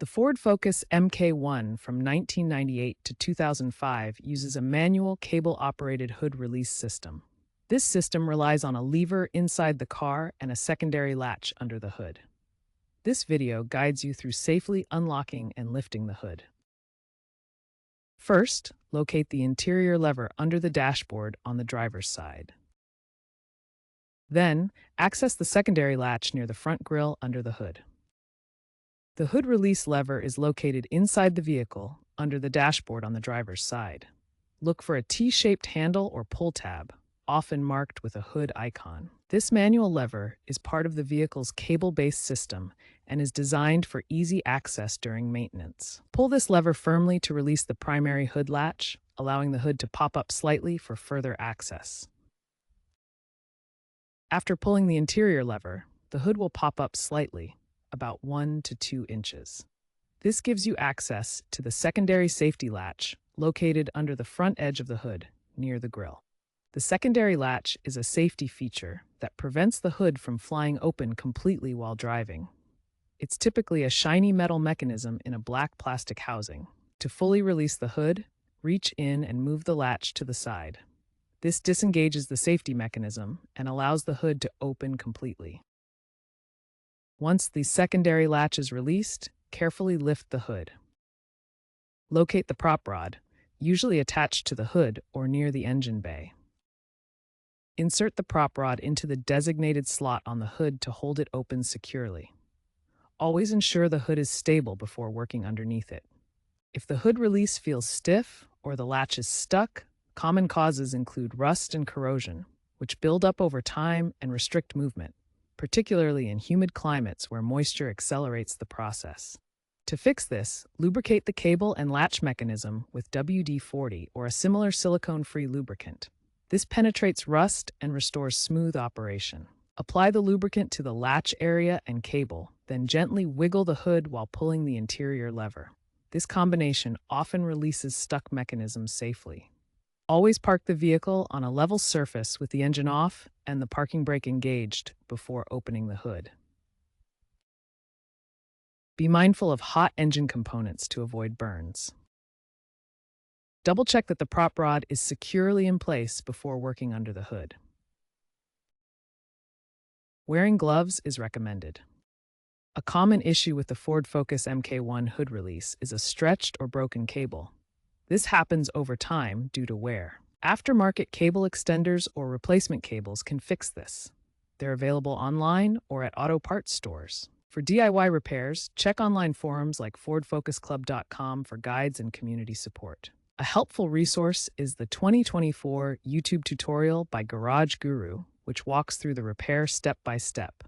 The Ford Focus MK1 from 1998 to 2005 uses a manual cable-operated hood release system. This system relies on a lever inside the car and a secondary latch under the hood. This video guides you through safely unlocking and lifting the hood. First, locate the interior lever under the dashboard on the driver's side. Then, access the secondary latch near the front grille under the hood. The hood release lever is located inside the vehicle, under the dashboard on the driver's side. Look for a T-shaped handle or pull tab, often marked with a hood icon. This manual lever is part of the vehicle's cable-based system and is designed for easy access during maintenance. Pull this lever firmly to release the primary hood latch, allowing the hood to pop up slightly for further access. After pulling the interior lever, the hood will pop up slightly, about 1 to 2 inches. This gives you access to the secondary safety latch located under the front edge of the hood, near the grille. The secondary latch is a safety feature that prevents the hood from flying open completely while driving. It's typically a shiny metal mechanism in a black plastic housing. To fully release the hood, reach in and move the latch to the side. This disengages the safety mechanism and allows the hood to open completely. Once the secondary latch is released, carefully lift the hood. Locate the prop rod, usually attached to the hood or near the engine bay. Insert the prop rod into the designated slot on the hood to hold it open securely. Always ensure the hood is stable before working underneath it. If the hood release feels stiff or the latch is stuck, common causes include rust and corrosion, which build up over time and restrict movement, particularly in humid climates where moisture accelerates the process. To fix this, lubricate the cable and latch mechanism with WD-40 or a similar silicone-free lubricant. This penetrates rust and restores smooth operation. Apply the lubricant to the latch area and cable, then gently wiggle the hood while pulling the interior lever. This combination often releases stuck mechanisms safely. Always park the vehicle on a level surface with the engine off and the parking brake engaged before opening the hood. Be mindful of hot engine components to avoid burns. Double-check that the prop rod is securely in place before working under the hood. Wearing gloves is recommended. A common issue with the Ford Focus MK1 hood release is a stretched or broken cable. This happens over time due to wear. Aftermarket cable extenders or replacement cables can fix this. They're available online or at auto parts stores. For DIY repairs, check online forums like FordFocusClub.com for guides and community support. A helpful resource is the 2024 YouTube tutorial by Garage Guru, which walks through the repair step by step.